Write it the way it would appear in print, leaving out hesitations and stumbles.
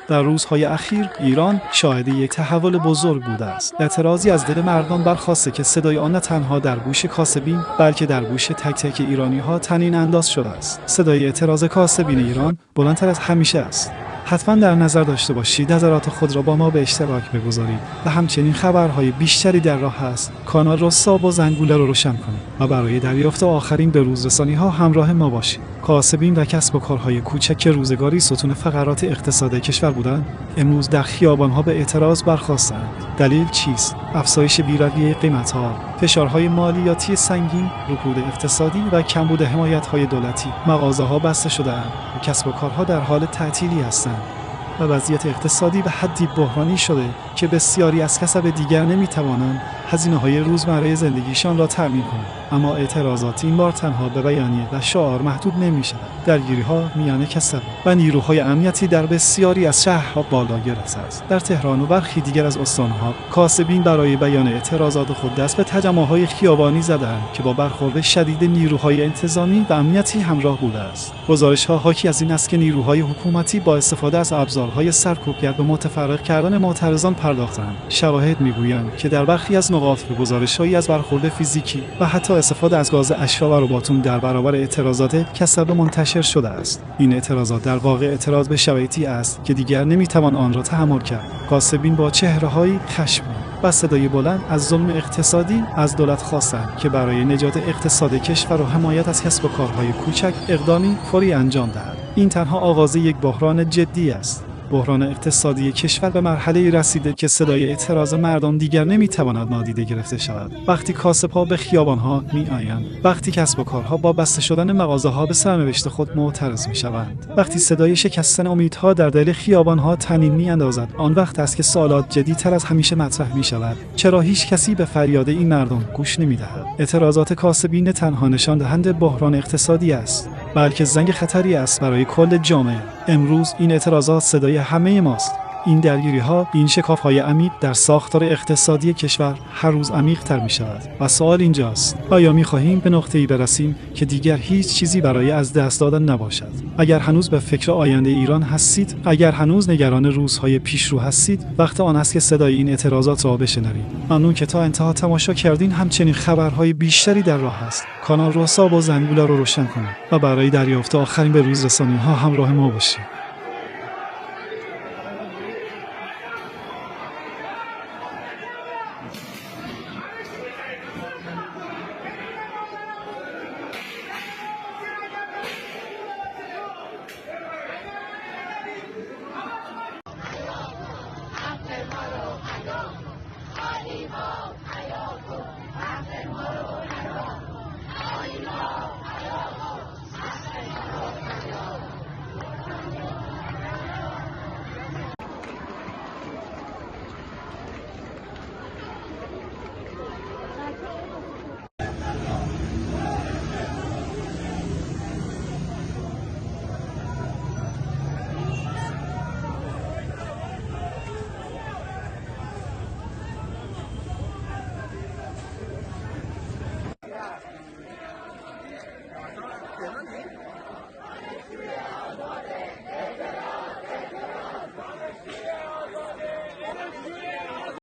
در روزهای اخیر ایران شاهد یک تحول بزرگ بوده است. اعتراضی از دل مردم برخاسته که صدای آن نه تنها در گوش کاسبین بلکه در گوش تک تک ایرانی‌ها طنین انداز شده است. صدای اعتراض کاسبین ایران بلندتر از همیشه است. حتما در نظر داشته باشید نظرات خود را با ما به اشتراک بگذارید و همچنین خبرهای بیشتری در راه است. کانال را ساب و زنگوله را روشن کنید و برای دریافت آخرین به روزرسانی‌ها همراه ما باشید. کاسبین و کسب و کارهای کوچک که روزگاری ستون فقرات اقتصاد کشور بودند، امروز در خیابان‌ها به اعتراض برخاستند. دلیل چیست؟ افزایش بی‌رویه قیمت‌ها، فشارهای مالیاتی سنگین، رکود اقتصادی و کمبود حمایت‌های دولتی. مغازه‌ها بسته شده‌اند و کسب و کارها در حال تعطیلی هستند. و وضعیت اقتصادی به حدی بحرانی شده که بسیاری از کسب دیگر نمی‌توانند هزینه‌های روزمره زندگیشان را تأمین کنند. اما اعتراضات این بار تنها به بیانیه و شعار محدود نمی‌شود. درگیری‌ها میان کسب و نیروهای امنیتی در بسیاری از شهرها بالا گرفته است. در تهران و برخی دیگر از استان‌ها کاسبین برای بیان اعتراضات خود دست به تجمع‌های خیابانی زدند که با برخورد شدید نیروهای انتظامی و امنیتی همراه بوده است. گزارش‌ها حاکی از این است که نیروهای حکومتی با استفاده از ابزارهای سرکوبگر به متفرق کردن معترضان پرداختند. شواهد می‌گویند که در برخی از نقاط به گزارش‌هایی از برخورد فیزیکی و حتی استفاده از گاز اشعه و رباتون در برابر اعتراضات کسب منتشر شده است. این اعتراضات در واقع اعتراض به شرایطی است که دیگر نمی‌توان آن را تحمل کرد. کاسبین با چهره‌های خشمگین و صدای بلند از ظلم اقتصادی از دولت خواستند که برای نجات اقتصاد کشور و حمایت از کسب و کارهای کوچک اقدامی فوری انجام دهد. این تنها آغاز یک بحران جدی است. بحران اقتصادی کشور به مرحله‌ای رسیده که صدای اعتراض مردم دیگر نمی‌تواند نادیده گرفته شود. وقتی کاسب‌ها به خیابان‌ها می‌آیند، وقتی کسب و کارها با بسته شدن مغازه‌ها به سرنوشت خود معترض می‌شوند، وقتی صدای شکستن امیدها در دل خیابان‌ها طنین می‌اندازد، آن وقت است که سوالات جدی‌تر از همیشه مطرح می‌شود. چرا هیچ کسی به فریاد این مردم گوش نمی‌دهد؟ اعتراضات کاسبین تنها نشان دهنده بحران اقتصادی است، بلکه زنگ خطری است برای کل جامعه. امروز این اعتراضات صدای همه ماست. این درگیری‌ها، این شکاف‌های عمیق در ساختار اقتصادی کشور هر روز عمیق‌تر می‌شود و سوال اینجاست: آیا می‌خواهیم به نقطه‌ای برسیم که دیگر هیچ چیزی برای از دست دادن نباشد؟ اگر هنوز به فکر آینده ایران هستید، اگر هنوز نگران روزهای پیشرو هستید، وقت آن است که صدای این اعتراضات را بشنوید. ممنون که تا انتها تماشا کردین. همچنین خبرهای بیشتری در راه است. کانال را ساب و زنگوله را روشن کنید و برای دریافت آخرین به روزرسانی‌ها همراه ما باشید.